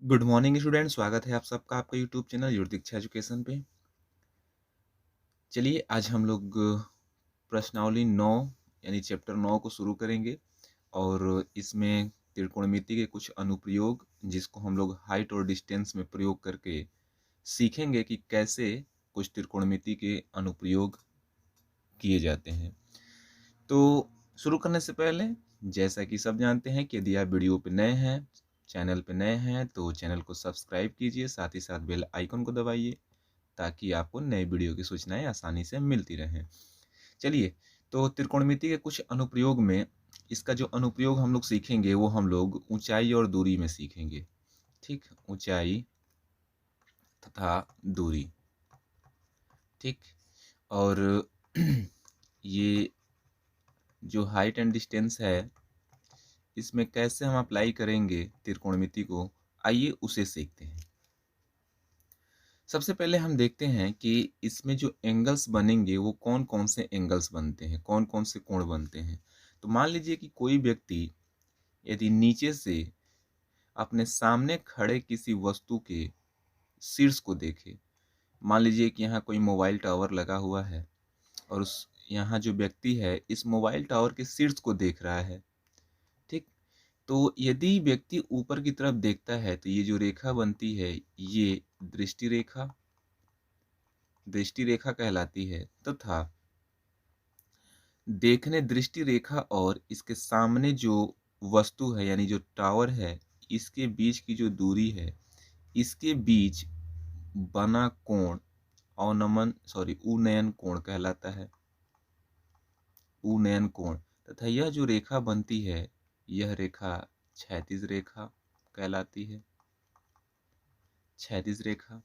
Good morning student, स्वागत है आप सबका आपका YouTube channel your Diksha education पे। चलिए आज हम लोग प्रश्नावली 9 यानी चैप्टर 9 को शुरू करेंगे और इसमें त्रिकोणमिति के कुछ अनुप्रयोग जिसको हम लोग हाइट और डिस्टेंस में प्रयोग करके सीखेंगे कि कैसे कुछ त्रिकोणमिति के अनुप्रयोग किए जाते हैं। तो शुरू करने से पहले जैसा कि सब जानते हैं कि यदि आप वीडियो पे नए हैं, चैनल पे नए हैं तो चैनल को सब्सक्राइब कीजिए, साथ ही साथ बेल आइकन को दबाइए ताकि आपको नए वीडियो की सूचनाएं आसानी से मिलती रहें। चलिए, तो त्रिकोणमिति के कुछ अनुप्रयोग में इसका जो अनुप्रयोग हम लोग सीखेंगे वो हम लोग ऊंचाई और दूरी में सीखेंगे। ठीक, ऊंचाई तथा दूरी। ठीक, और ये जो हाइट एंड डिस्टेंस है इसमें कैसे हम अप्लाई करेंगे त्रिकोणमिति को, आइए उसे सीखते हैं। सबसे पहले हम देखते हैं कि इसमें जो एंगल्स बनेंगे वो कौन कौन से एंगल्स बनते हैं, कौन कौन से कोण बनते हैं। तो मान लीजिए कि कोई व्यक्ति यदि नीचे से अपने सामने खड़े किसी वस्तु के शीर्ष को देखे, मान लीजिए कि यहाँ कोई मोबाइल टावर लगा हुआ है और उस यहाँ जो व्यक्ति है इस मोबाइल टावर के शीर्ष को देख रहा है। ठीक, तो यदि व्यक्ति ऊपर की तरफ देखता है तो ये जो रेखा बनती है ये दृष्टि रेखा कहलाती है, तथा देखने दृष्टि रेखा और इसके सामने जो वस्तु है यानी जो टावर है इसके बीच की जो दूरी है, इसके बीच बना कोण उन्नयन कोण कहलाता है। उन्नयन कोण तथा यह जो रेखा बनती है यह रेखा क्षैतिज रेखा कहलाती है। क्षैतिज रेखा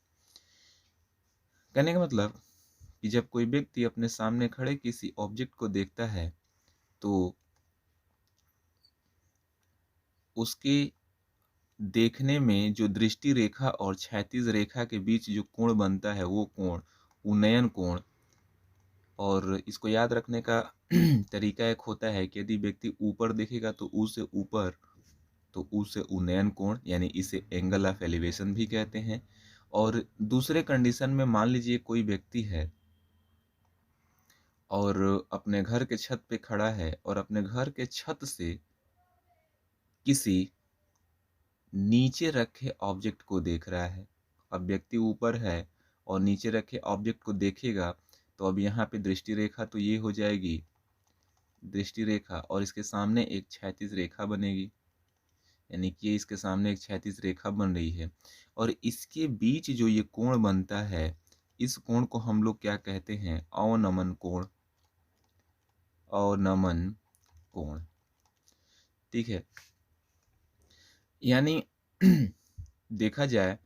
कहने का मतलब कि जब कोई व्यक्ति अपने सामने खड़े किसी ऑब्जेक्ट को देखता है तो उसके देखने में जो दृष्टि रेखा और क्षैतिज रेखा के बीच जो कोण बनता है वो कोण उन्नयन कोण। और इसको याद रखने का तरीका एक होता है कि यदि व्यक्ति ऊपर देखेगा तो ऊ से उन्नयन कोण यानी इसे एंगल ऑफ एलिवेशन भी कहते हैं। और दूसरे कंडीशन में मान लीजिए कोई व्यक्ति है और अपने घर के छत पे खड़ा है और अपने घर के छत से किसी नीचे रखे ऑब्जेक्ट को देख रहा है। अब व्यक्ति ऊपर है और नीचे रखे ऑब्जेक्ट को देखेगा तो अब यहाँ पे दृष्टि रेखा तो ये हो जाएगी दृष्टि रेखा और इसके सामने एक क्षैतिज रेखा बनेगी, यानी कि इसके सामने एक क्षैतिज रेखा बन रही है और इसके बीच जो ये कोण बनता है इस कोण को हम लोग क्या कहते हैं, अवनमन कोण। अवनमन कोण, ठीक है। यानी देखा जाए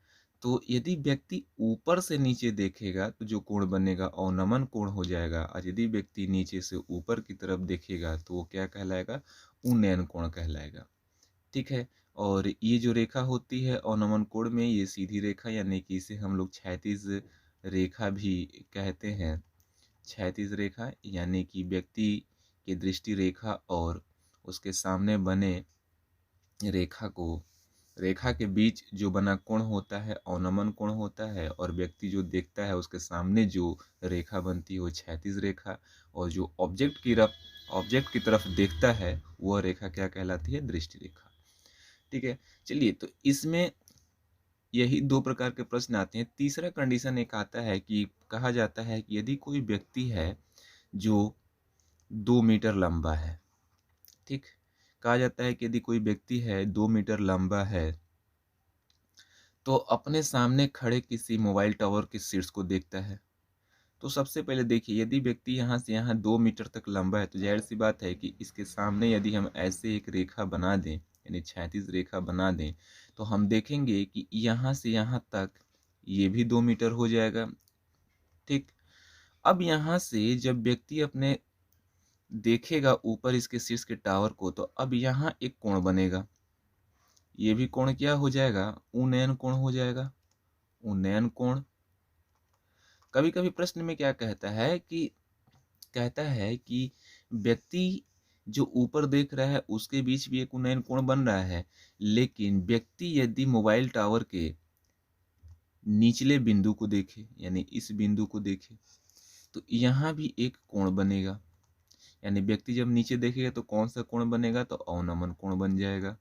तो यदि व्यक्ति ऊपर से नीचे देखेगा तो जो कोण बनेगा अवनमन कोण हो जाएगा, और यदि व्यक्ति नीचे से ऊपर की तरफ देखेगा तो वो क्या कहलाएगा, उन्नयन कोण कहलाएगा। ठीक है, और ये जो रेखा होती है अवनमन कोण में ये सीधी रेखा यानी कि इसे हम लोग क्षैतिज रेखा भी कहते हैं। क्षैतिज रेखा यानी कि व्यक्ति की दृष्टि रेखा और उसके सामने बने रेखा के बीच जो बना कोण होता है अवनमन कोण होता है, और व्यक्ति जो देखता है उसके सामने जो रेखा बनती है वो क्षैतिज रेखा, और जो ऑब्जेक्ट की तरफ देखता है वह रेखा क्या कहलाती है, दृष्टि रेखा। ठीक है, चलिए तो इसमें यही दो प्रकार के प्रश्न आते हैं। तीसरा कंडीशन एक आता है कि कहा जाता है कि यदि कोई व्यक्ति है जो 2 मीटर लंबा है, ठीक, कहा जाता है कि यदि कोई व्यक्ति है 2 मीटर लंबा है तो अपने सामने खड़े किसी मोबाइल टावर के शीर्ष को देखता है। तो सबसे पहले देखिए यदि व्यक्ति यहाँ से यहाँ 2 मीटर तक लंबा है तो जाहिर सी बात है कि इसके सामने यदि हम ऐसे एक रेखा बना दें यानी क्षैतिज रेखा बना दें तो हम देखेंगे कि यहाँ से यहाँ तक ये भी 2 मीटर हो जाएगा। ठीक, अब यहाँ से जब व्यक्ति अपने देखेगा ऊपर इसके शीर्ष के टावर को तो अब यहाँ एक कोण बनेगा, ये भी कोण क्या हो जाएगा, उन्नयन कोण हो जाएगा। उन्नयन कोण। कभी कभी प्रश्न में क्या कहता है कि व्यक्ति जो ऊपर देख रहा है उसके बीच भी एक उन्नयन कोण बन रहा है, लेकिन व्यक्ति यदि मोबाइल टावर के निचले बिंदु को देखे यानी इस बिंदु को देखे तो यहाँ भी एक कोण बनेगा। यानी व्यक्ति जब नीचे देखेगा तो कौन सा कोण बनेगा, तो अवनमन कोण बन जाएगा।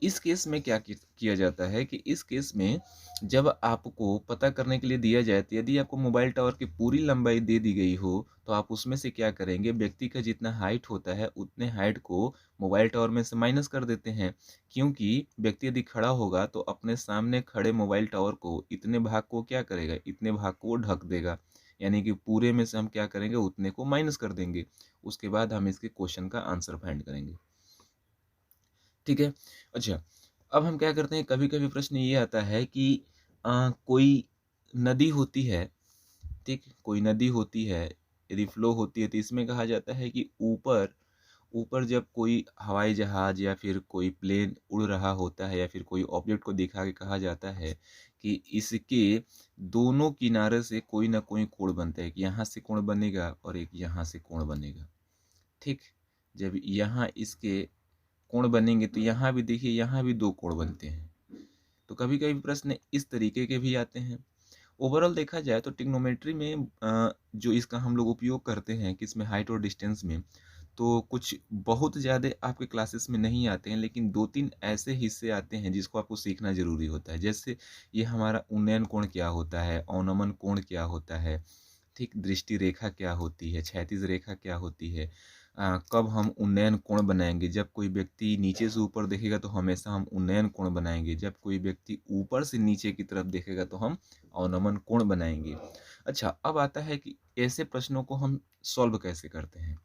इस केस में क्या किया जाता है कि इस केस में जब आपको पता करने के लिए दिया जाए तो यदि आपको मोबाइल टावर की पूरी लंबाई दे दी गई हो तो आप उसमें से क्या करेंगे, व्यक्ति का जितना हाइट होता है उतने हाइट को मोबाइल टावर में से माइनस कर देते हैं। क्योंकि व्यक्ति यदि खड़ा होगा तो अपने सामने खड़े मोबाइल टावर को इतने भाग को क्या करेगा, इतने भाग को वो ढक देगा। यानी कि पूरे में से हम क्या करेंगे, उतने को माइनस कर देंगे। उसके बाद हम इसके क्वेश्चन का आंसर फाइंड करेंगे। ठीक है। अच्छा, अब हम क्या करते हैं, कभी-कभी प्रश्न ये आता है कि कोई नदी होती है, ठीक? कोई नदी होती है, यदि फ्लो होती है तो इसमें कहा जाता है कि ऊपर ऊपर जब कोई हवाई जहाज या फिर कोई प्लेन उड़ रहा होता है या फिर कोई ऑब्जेक्ट को दिखा के कहा जाता है कि इसके दोनों किनारे से कोई ना कोई कोण बनता है, कि यहाँ से कोण बनेगा और एक यहाँ से कोण बनेगा। ठीक? जब यहाँ इसके कोण बनेंगे तो यहाँ भी देखिए, यहाँ भी 2 कोण बनते हैं। तो कभी-कभी प्रश्न इस तरीके के भी आते हैं। ओवरऑल देखा जाए तो ट्रिग्नोमेट्री में जो इसका हम लोग उपयोग करते हैं किसमें, हाइट और डिस्टेंस में, तो कुछ बहुत ज़्यादा आपके क्लासेस में नहीं आते हैं, लेकिन 2-3 ऐसे हिस्से आते हैं जिसको आपको सीखना ज़रूरी होता है। जैसे ये हमारा उन्नयन कोण क्या होता है, अवनमन कोण क्या होता है, ठीक? दृष्टि रेखा क्या होती है, क्षैतिज रेखा क्या होती है, कब हम उन्नयन कोण बनाएँगे, जब कोई व्यक्ति नीचे से ऊपर देखेगा तो हमेशा हम उन्नयन कोण बनाएँगे, जब कोई व्यक्ति ऊपर से नीचे की तरफ देखेगा तो हम अवनमन कोण बनाएँगे। अच्छा, अब आता है कि ऐसे प्रश्नों को हम सॉल्व कैसे करते हैं?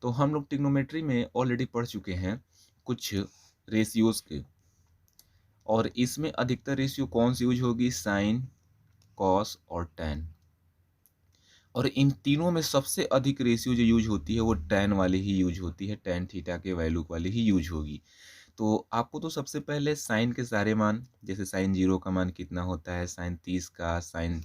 तो हम लोग ट्रिग्नोमेट्री में ऑलरेडी पढ़ चुके हैं कुछ रेशियोज़ के, और इसमें अधिकतर रेशियो कौन-सी यूज़ होगी, साइन, कॉस और टैन। और इन तीनों में सबसे अधिक रेशियो जो यूज़ होती है वो टैन वाली ही यूज़ होती है, टैन थीटा के वैल्यू वाली ही यूज़ होगी। तो आपको तो सबसे पहले साइन के सारे मान, जैसे साइन 0 का मान कितना होता है, साइन 30 का, साइन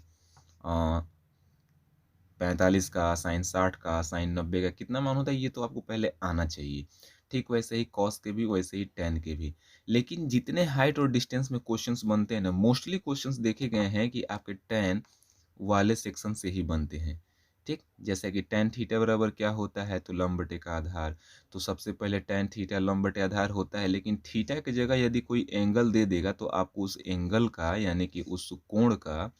45 का, साइन 60 का, साइन 90 का कितना मान होता है, ये तो आपको पहले आना चाहिए। ठीक वैसे ही कॉस के भी, वैसे ही टैन के भी। लेकिन जितने हाइट और डिस्टेंस में क्वेश्चंस बनते हैं ना, मोस्टली क्वेश्चंस देखे गए हैं कि आपके टैन वाले सेक्शन से ही बनते हैं। ठीक? जैसे कि टैन थीटा बराबर क्या होता है, तो लंब बटे का आधार। तो सबसे पहले टैन थीटा लंब बटे आधार होता है, लेकिन थीटा की जगह यदि कोई एंगल दे देगा तो आपको उस एंगल का यानी कि उस कोण का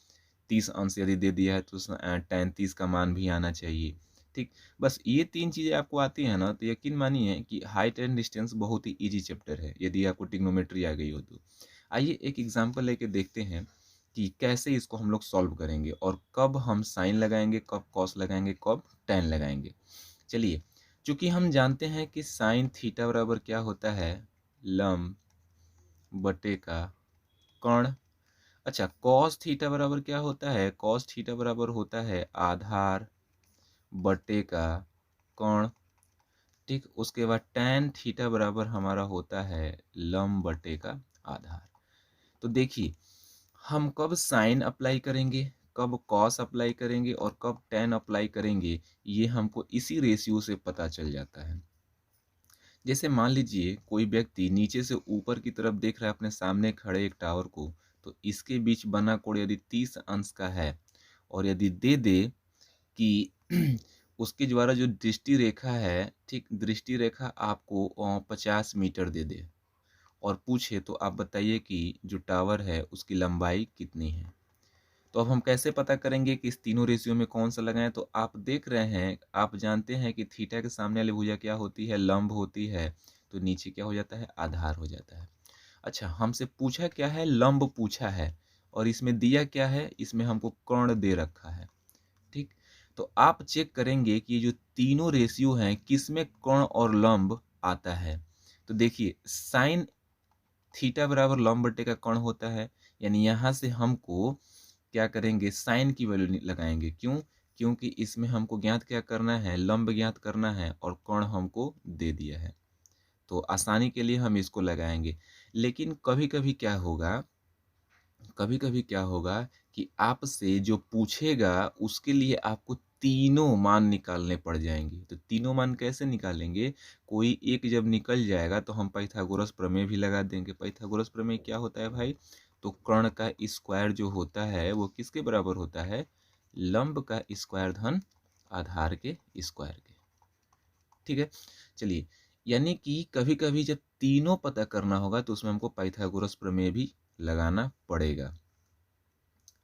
30 अंश यदि दे दिया है तो टैन 30 का मान भी आना चाहिए। ठीक? बस ये 3 चीज़ें आपको आती हैं ना, तो यकीन मानिए कि हाइट एंड डिस्टेंस बहुत ही ईज़ी चैप्टर है, यदि आपको ट्रिग्नोमेट्री आ गई हो तो। आइए एक एग्ज़ाम्पल लेके देखते हैं कि कैसे इसको हम लोग सॉल्व करेंगे और कब हम साइन लगाएँगे, कब कॉस लगाएँगे, कब टैन लगाएँगे। चलिए, चूँकि हम जानते हैं कि साइन थीटा बराबर क्या होता है, लंब बटे का कर्ण। अच्छा, कॉस थीटा बराबर क्या होता है, कॉस थीटा बराबर होता है आधार बटे का कर्ण। ठीक, उसके बाद टैन थीटा बराबर हमारा होता है लंब बटे का आधार। तो देखिए, हम कब साइन अप्लाई करेंगे, कब कॉस अप्लाई करेंगे और कब टैन अप्लाई करेंगे, ये हमको इसी रेशियो से पता चल जाता है। जैसे मान लीजिए कोई व्यक्ति नीचे से ऊपर की तरफ देख रहा है अपने सामने खड़े एक टावर को, तो इसके बीच बना कोण यदि 30 अंश का है और यदि दे दे कि उसके द्वारा जो दृष्टि रेखा है, ठीक, दृष्टि रेखा आपको 50 मीटर दे दे और पूछे तो आप बताइए कि जो टावर है उसकी लंबाई कितनी है। तो अब हम कैसे पता करेंगे कि इस तीनों रेशियो में कौन सा लगाएं, तो आप देख रहे हैं, आप जानते हैं कि थीटा के सामने वाली भुजा क्या होती है, लंब होती है, तो नीचे क्या हो जाता है, आधार हो जाता है। अच्छा, हमसे पूछा क्या है, लंब पूछा है, और इसमें दिया क्या है, इसमें हमको कर्ण दे रखा है। ठीक, तो आप चेक करेंगे कि ये जो तीनों रेशियो हैं किसमें कर्ण और लंब आता है। तो देखिए, साइन थीटा बराबर लंब बटे का कर्ण होता है, यानी यहाँ से हमको क्या करेंगे, साइन की वैल्यू लगाएंगे। क्यों? क्योंकि इसमें हमको ज्ञात क्या करना है, लंब ज्ञात करना है और कोण हमको दे दिया है, तो आसानी के लिए हम इसको लगाएंगे। लेकिन कभी-कभी क्या होगा, कभी-कभी क्या होगा कि आपसे जो पूछेगा उसके लिए आपको तीनों मान निकालने पड़ जाएंगे। तो तीनों मान कैसे निकालेंगे? कोई एक जब निकल जाएगा तो हम पाइथागोरस प्रमेय भी लगा देंगे। पाइथागोरस प्रमेय क्या होता है भाई? तो कर्ण का स्क्वायर जो होता है वो किसके बराबर होता है? लंब का स्क्वायर धन आधार के स्क्वायर के। ठीक है, चलिए, यानी कि कभी कभी जब तीनों पता करना होगा तो उसमें हमको पाइथागोरस प्रमेय भी लगाना पड़ेगा।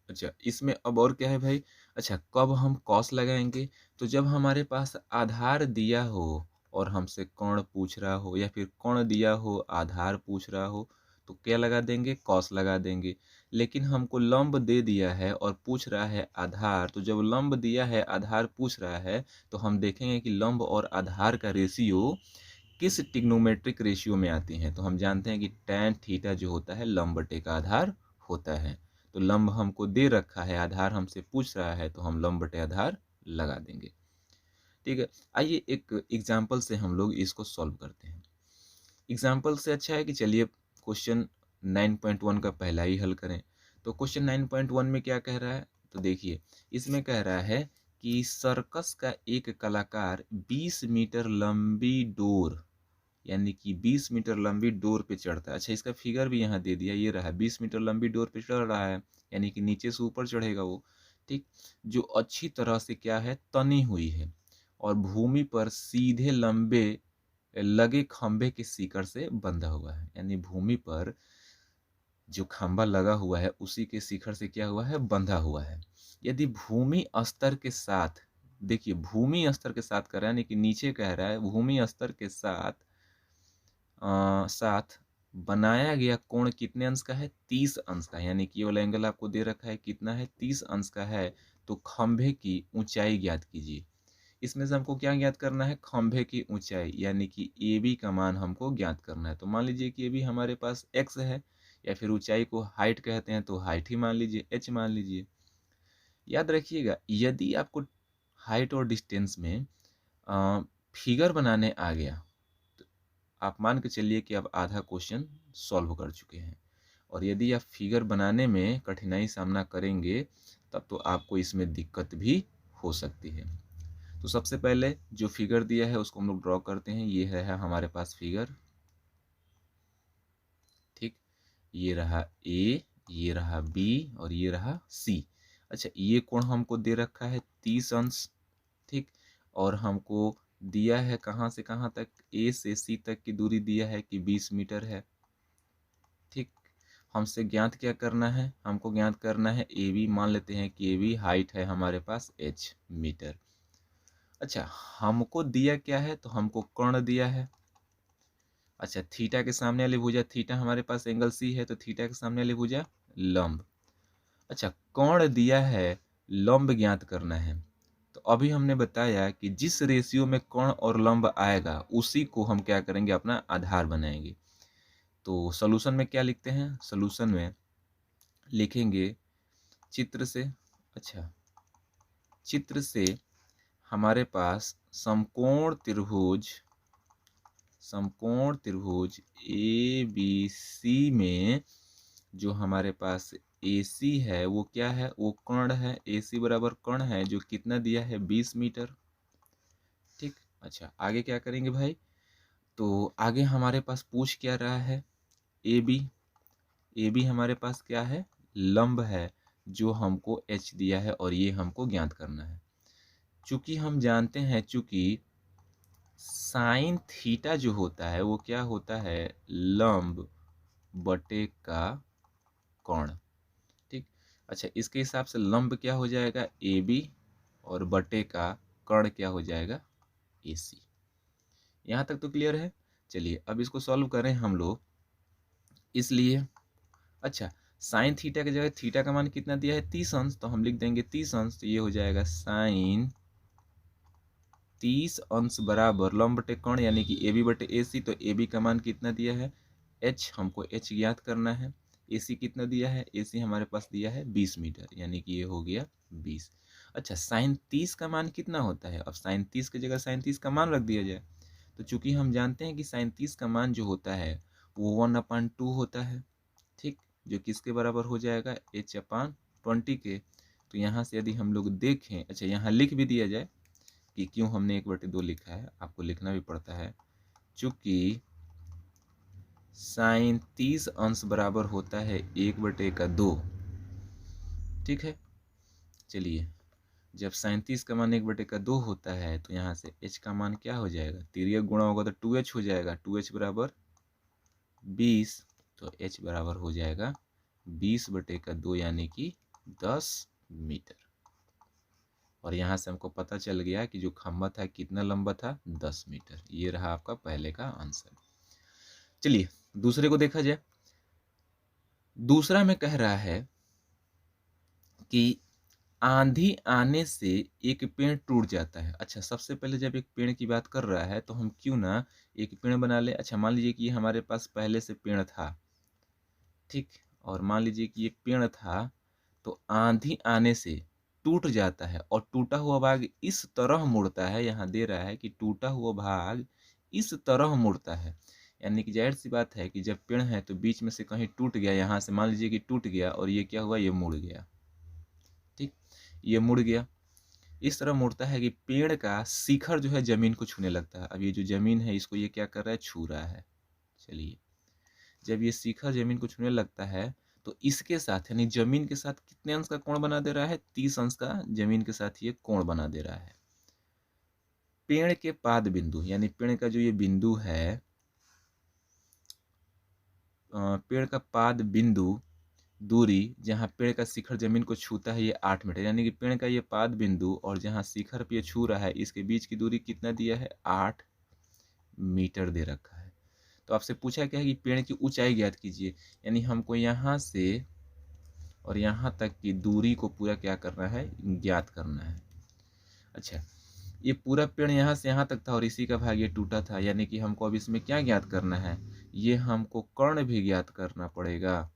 अच्छा, इसमें अब और क्या है भाई? अच्छा, कब हम कॉस लगाएंगे? तो जब हमारे पास आधार दिया हो और हमसे कोण पूछ रहा हो, या फिर कोण दिया हो आधार पूछ रहा हो, तो क्या लगा देंगे? कॉस लगा देंगे। लेकिन हमको लंब दे दिया है और पूछ रहा है आधार, तो जब लंब दिया है आधार पूछ रहा है तो हम देखेंगे कि लंब और आधार का रेशियो किस ट्रिग्नोमेट्रिक रेशियो में आती हैं। तो हम जानते हैं कि tan थीटा जो होता है लंब बटे का आधार होता है। तो लंब हमको दे रखा है, आधार हमसे पूछ रहा है, तो हम लंब बटे आधार लगा देंगे। ठीक है, आइए एक एग्जाम्पल से हम लोग इसको सॉल्व करते हैं। एग्जाम्पल से अच्छा है कि चलिए क्वेश्चन 9.1 का पहला ही हल करें। तो क्वेश्चन 9.1 में क्या कह रहा है? तो देखिए, इसमें कह रहा है कि सर्कस का एक कलाकार 20 मीटर लंबी डोर, यानी कि 20 मीटर लंबी डोर पे चढ़ता है। अच्छा, इसका फिगर भी यहाँ दे दिया, ये रहा 20 मीटर लंबी डोर पे चढ़ रहा है, यानी कि नीचे से ऊपर चढ़ेगा वो। ठीक, जो अच्छी तरह से क्या है, तनी हुई है और भूमि पर सीधे लंबे लगे खंभे के सीकर से बंधा हुआ है। यानी भूमि पर जो खंभा लगा हुआ है उसी के शिखर से क्या हुआ है, बंधा हुआ है। यदि भूमि स्तर के साथ, देखिए भूमि स्तर के साथ कर रहा है, यानी कि नीचे कह रहा है भूमि स्तर के साथ बनाया गया कोण कितने अंश का है? 30 अंश का। यानी कि ये वाला एंगल आपको दे रखा है कितना है? 30 अंश का है। तो खंभे की ऊंचाई ज्ञात कीजिए। इसमें से हमको क्या ज्ञात करना है? खंभे की ऊंचाई, यानी कि ए बी का मान हमको ज्ञात करना है। तो मान लीजिए कि ए बी हमारे पास x है, या फिर ऊंचाई को हाइट कहते हैं तो हाइट ही मान लीजिए, h मान लीजिए। याद रखिएगा, यदि आपको हाइट और डिस्टेंस में फिगर बनाने आ गया, आप मान के चलिए कि आप आधा क्वेश्चन सॉल्व कर चुके हैं। और यदि आप फिगर बनाने में कठिनाई सामना करेंगे तब तो आपको इसमें दिक्कत भी हो सकती है। तो सबसे पहले जो फिगर दिया है उसको हम लोग ड्रॉ करते हैं। ये है हमारे पास फिगर। ठीक, ये रहा ए, ये रहा बी और ये रहा सी। अच्छा, ये कोण हमको दे रखा है 30 अंश। ठीक, और हमको दिया है कहाँ से कहाँ तक? ए से सी तक की दूरी दिया है कि 20 मीटर है। ठीक, हमसे ज्ञात क्या करना है? हमको ज्ञात करना है ए बी। मान लेते हैं कि ए बी हाइट है हमारे पास h मीटर। अच्छा, हमको दिया क्या है? तो हमको कोण दिया है। अच्छा, थीटा के सामने वाली भुजा, थीटा हमारे पास एंगल सी है, तो थीटा के सामने वाली भुजा लंब। अच्छा, कोण दिया है, लंब ज्ञात करना है। तो अभी हमने बताया कि जिस रेशियो में कोण और लंब आएगा उसी को हम क्या करेंगे, अपना आधार बनाएंगे। तो सॉल्यूशन में क्या लिखते हैं? सॉल्यूशन में लिखेंगे चित्र से। अच्छा, चित्र से हमारे पास समकोण त्रिभुज ए बी सी में जो हमारे पास ए सी है वो क्या है? वो कर्ण है। ए सी बराबर कर्ण है जो कितना दिया है? 20 मीटर। ठीक, अच्छा आगे क्या करेंगे भाई? तो आगे हमारे पास पूछ क्या रहा है? A B. ए बी हमारे पास क्या है? लंब है जो हमको एच दिया है और ये हमको ज्ञात करना है। चूंकि हम जानते हैं, चूंकि साइन थीटा जो होता है वो क्या होता है? लंब बटे का कोण। ठीक, अच्छा इसके हिसाब से लंब क्या हो जाएगा? ए बी, और बटे का कोण क्या हो जाएगा? ए सी। यहाँ तक तो क्लियर है। चलिए अब इसको सॉल्व करें हम लोग। इसलिए अच्छा, साइन थीटा की जगह थीटा का मान कितना दिया है? 30 अंश, तो हम लिख देंगे 30 अंश। तो ये हो जाएगा साइन 30 अंश बराबर लंब बटे कोण, यानी कि ए बी बटे ए सी। तो ए बी का मान कितना दिया है? एच, हमको एच ज्ञात करना है। ए सी कितना दिया है? ए सी हमारे पास दिया है 20 मीटर, यानी कि ये हो गया 20। अच्छा, साइन 30 का मान कितना होता है? अब साइन 30 की जगह साइन 30 का मान रख दिया जाए। तो चूंकि हम जानते हैं कि साइन 30 का मान जो होता है वो 1/2 होता है। ठीक, जो किसके बराबर हो जाएगा? h/20 के। तो यहाँ से यदि हम लोग देखें, अच्छा यहाँ लिख भी दिया जाए कि क्यों हमने 1/2 लिखा है, आपको लिखना भी पड़ता है। चूंकि साइन 30 अंश बराबर होता है 1/2। ठीक है, चलिए जब साइन 30 का मान 1/2 होता है तो यहाँ से h का मान क्या हो जाएगा, तिर्यक गुणा होगा तो 2h हो जाएगा, 2h बराबर 20, तो h बराबर हो जाएगा 20/2 यानी कि 10 मीटर। और यहाँ से हमको पता चल गया कि जो खंभा था कितना लंबा था, 10 मीटर। ये रहा आपका पहले का आंसर। चलिए दूसरे को देखा जाए। दूसरा में कह रहा है कि आंधी आने से एक पेड़ टूट जाता है। अच्छा, सबसे पहले जब एक पेड़ की बात कर रहा है तो हम क्यों ना एक पेड़ बना ले। अच्छा, मान लीजिए कि हमारे पास पहले से पेड़ था, ठीक, और मान लीजिए कि ये पेड़ था, तो आंधी आने से टूट जाता है और टूटा हुआ भाग इस तरह मुड़ता है। यहाँ दे रहा है कि टूटा हुआ भाग इस तरह मुड़ता है, यानी कि जाहिर सी बात है कि जब पेड़ है तो बीच में से कहीं टूट गया, यहाँ से मान लीजिए कि टूट गया और ये क्या हुआ, ये मुड़ गया। ठीक, ये मुड़ गया, इस तरह मुड़ता है कि पेड़ का शिखर जो है जमीन को छूने लगता है। अब ये जो जमीन है इसको ये क्या कर रहा है, छू रहा है। चलिए, जब ये शिखर जमीन को छूने लगता है तो इसके साथ यानी जमीन के साथ कितने अंश का कोण बना दे रहा है, 30 अंश का जमीन के साथ ये कोण बना दे रहा है। पेड़ के पाद बिंदु यानी पेड़ का जो ये बिंदु है, पेड़ का पाद बिंदु दूरी जहाँ पेड़ का शिखर जमीन को छूता है ये 8 मीटर, यानी कि पेड़ का ये पाद बिंदु और जहाँ शिखर पे ये छू रहा है इसके बीच की दूरी कितना दिया है, 8 मीटर दे रखा है। तो आपसे पूछा क्या है कि पेड़ की ऊंचाई ज्ञात कीजिए, यानी हमको यहाँ से और यहाँ तक की दूरी को पूरा क्या करना है, ज्ञात करना है। अच्छा, ये पूरा पेड़ यहाँ से यहाँ तक था और इसी का भाग ये टूटा था, यानी कि हमको अब इसमें क्या ज्ञात करना है, ये हमको कर्ण भी ज्ञात करना पड़ेगा।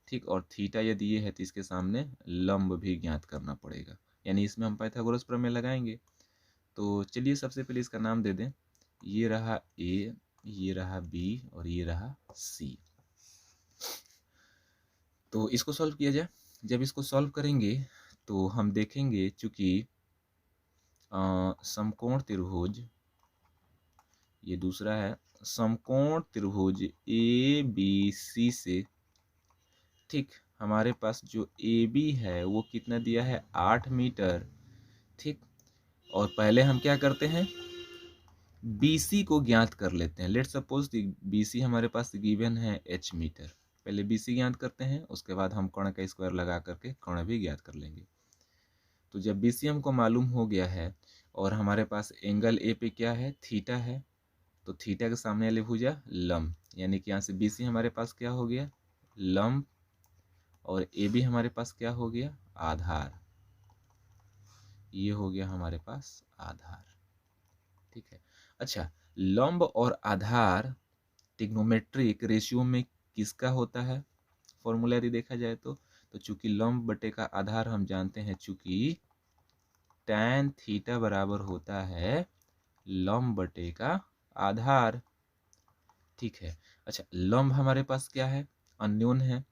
ठीक, और थीटा यदि ये है तो इसके सामने लंब भी ज्ञात करना पड़ेगा, यानी इसमें हम पाइथागोरस प्रमेय लगाएंगे। तो चलिए सबसे पहले इसका नाम दे दें, ये रहा ए, ये रहा बी और ये रहा सी। तो इसको सॉल्व किया जाए। जब इसको सॉल्व करेंगे तो हम देखेंगे चूंकि समकोण त्रिभुज, ये दूसरा है, समकोण त्रिभुज ए बी सी से, ठीक, हमारे पास जो ए बी है वो कितना दिया है, 8 मीटर। ठीक, और पहले हम क्या करते हैं, बी सी को ज्ञात कर लेते हैं। लेट सपोज बी सी हमारे पास गिवन है h मीटर, पहले बी सी ज्ञात करते हैं, उसके बाद हम कर्ण का स्क्वायर लगा करके कर्ण भी ज्ञात कर लेंगे। तो जब बी सी हमको मालूम हो गया है और हमारे पास एंगल ए पे क्या है, थीटा है, तो थीटा के सामने वाली भुजा लंब, यानी कि यहाँ से बी सी हमारे पास क्या हो गया, लंब, और ए बी हमारे पास क्या हो गया, आधार। ये हो गया हमारे पास आधार। ठीक है, अच्छा, लंब और आधार ट्रिग्नोमेट्रिक रेशियो में किसका होता है, फॉर्मूला यदि देखा जाए तो चूंकि लंब बटे का आधार हम जानते हैं, चूंकि tan थीटा बराबर होता है लंब बटे का आधार। ठीक है, अच्छा, लंब हमारे पास क्या है, अननोन है,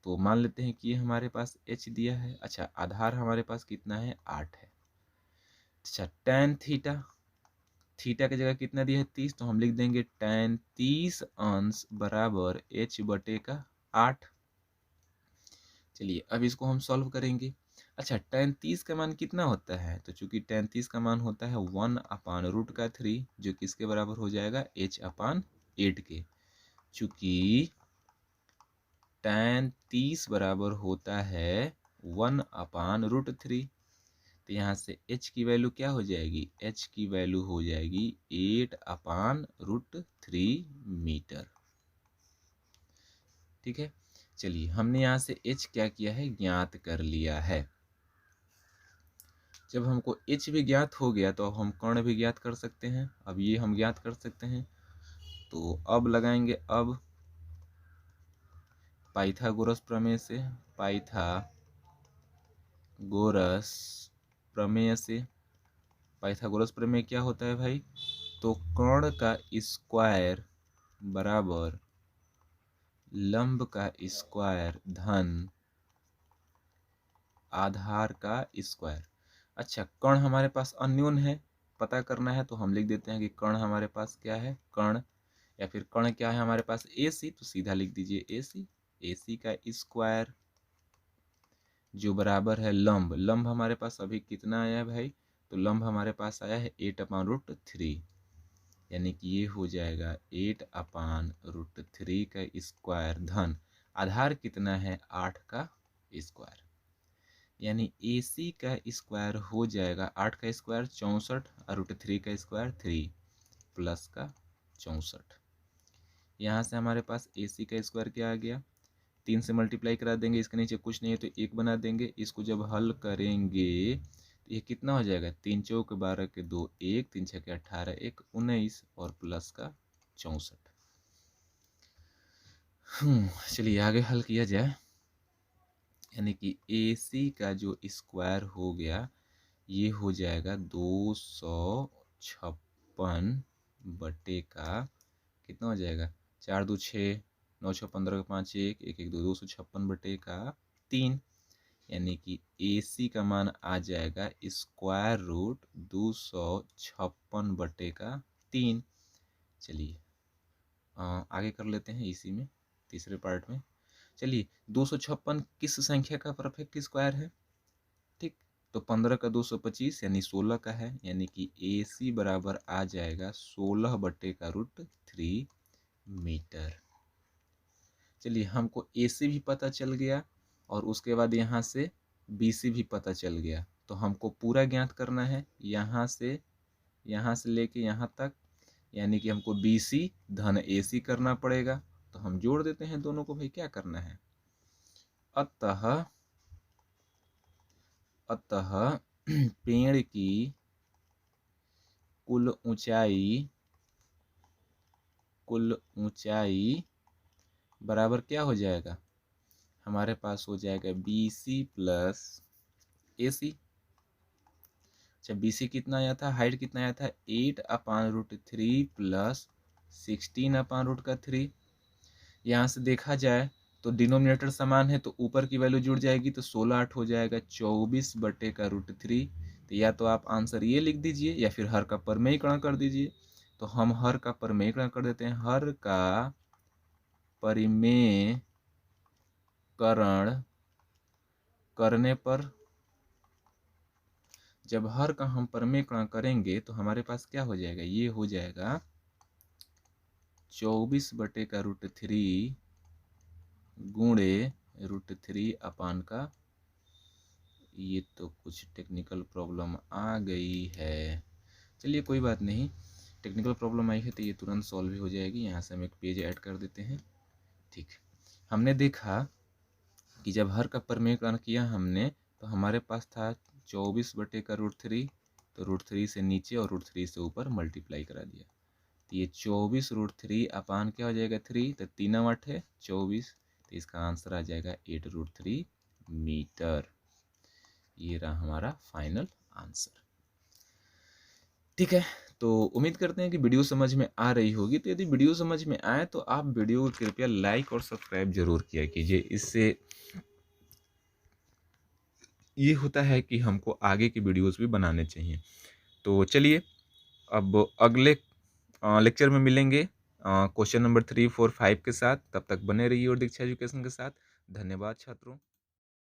तो मान लेते हैं कि ये हमारे पास h दिया है। अच्छा, आधार हमारे पास कितना है, 8 है। अच्छा, tan थीटा, थीटा की जगह कितना दिया है, 30, तो हम लिख देंगे tan 30 अंश बराबर h बटे का 8। चलिए अब इसको हम सॉल्व करेंगे। अच्छा, tan 30 का मान कितना होता है, तो चूंकि tan 30 का मान होता है 1/√3, जो किसके बराबर हो जाएगा, h/8 के। चूंकि tan 30 बराबर होता है 1/√3, तो यहाँ से h की वैल्यू क्या हो जाएगी, h की वैल्यू हो जाएगी 8/√3 मीटर। ठीक है, चलिए हमने यहाँ से h क्या किया है, ज्ञात कर लिया है। जब हमको h भी ज्ञात हो गया तो अब हम कर्ण भी ज्ञात कर सकते हैं। अब ये हम ज्ञात कर सकते हैं, तो अब लगाएंगे, अब पाइथागोरस प्रमेय से, पाइथागोरस प्रमेय क्या होता है भाई, तो कर्ण का स्क्वायर बराबर लंब का स्क्वायर धन आधार का स्क्वायर। अच्छा, कर्ण हमारे पास अननोन है, पता करना है, तो हम लिख देते हैं कि कर्ण हमारे पास क्या है, कर्ण, या फिर कर्ण क्या है हमारे पास, AC, तो सीधा लिख दीजिए AC। AC का स्क्वायर जो बराबर है लंब, लंब हमारे पास अभी कितना आया है भाई, तो लंब हमारे पास आया है 8/√3, यानी कि ये हो जाएगा 8/√3 का स्क्वायर धन आधार कितना है 8 का स्क्वायर, यानी AC का स्क्वायर हो जाएगा 8 का स्क्वायर 64 और √3 का स्क्वायर 3 प्लस का 64। यहाँ से हमारे पास AC का स्क्वायर क्या आ गया, 3 से मल्टीप्लाई करा देंगे, इसके नीचे कुछ नहीं है तो 1 बना देंगे। इसको जब हल करेंगे तो ये कितना हो जाएगा, 3 चौक 12 के 2 1, 3 छः के 18 1 19 और प्लस का 64। चलिए आगे हल किया जाए, यानी कि AC का जो स्क्वायर हो गया ये हो जाएगा 256 बटे का कितना हो जाएगा, 4 2 6 9 6 15 का 5 1 1 1 2 256 बटे का 3, यानी कि AC का मान आ जाएगा स्क्वायर रूट 256 बटे का 3। चलिए आगे कर लेते हैं इसी में तीसरे पार्ट में। चलिए 256 किस संख्या का परफेक्ट स्क्वायर है, ठीक, तो 15 का 225 यानी 16 का है, यानी कि AC बराबर आ जाएगा 16 बटे का √3 मीटर। चलिए हमको AC भी पता चल गया और उसके बाद यहाँ से BC भी पता चल गया, तो हमको पूरा ज्ञात करना है यहाँ से लेके यहाँ तक, यानी कि हमको BC धन AC करना पड़ेगा। तो हम जोड़ देते हैं दोनों को, भाई क्या करना है, अतः पेड़ की कुल ऊंचाई बराबर क्या हो जाएगा, हमारे पास हो जाएगा BC प्लस AC। अच्छा BC कितना आया था, हाइट कितना आया था 8/√3 प्लस 16/√3। यहाँ से देखा जाए तो डिनोमिनेटर समान है तो ऊपर की वैल्यू जुड़ जाएगी, तो 16 8 हो जाएगा 24 बटे का √3। तो या तो आप आंसर ये लिख दीजिए या फिर हर का परिमेयीकरण कर दीजिए। तो हम हर का परिमेयीकरण कर देते हैं, हर का परिमेयीकरण करने पर, जब हर का हम परिमेयीकरण करेंगे तो हमारे पास क्या हो जाएगा, ये हो जाएगा 24 बटे का √3 गुणे √3 अपान का, ये तो कुछ टेक्निकल प्रॉब्लम आ गई है। चलिए कोई बात नहीं, टेक्निकल प्रॉब्लम आई है तो ये तुरंत सॉल्व भी हो जाएगी। यहाँ से हम एक पेज ऐड कर देते हैं। ठीक, हमने देखा कि जब हर का परिमेयीकरण किया हमने तो हमारे पास था 24 बटे का √3, तो √3 से नीचे और √3 से ऊपर मल्टीप्लाई करा दिया, तो ये 24 √3 अपान क्या हो जाएगा 3, तो 3 8 है 24, तो इसका आंसर आ जाएगा 8√3 मीटर। ये रहा हमारा फाइनल आंसर। ठीक है, तो उम्मीद करते हैं कि वीडियो समझ में आ रही होगी। तो यदि वीडियो समझ में आए तो आप वीडियो को कृपया लाइक और सब्सक्राइब जरूर किया कीजिए। इससे ये होता है कि हमको आगे की वीडियोस भी बनाने चाहिए। तो चलिए अब अगले लेक्चर में मिलेंगे क्वेश्चन नंबर 3 4 5 के साथ। तब तक बने रहिए और दीक्षा एजुकेशन के साथ। धन्यवाद छात्रों।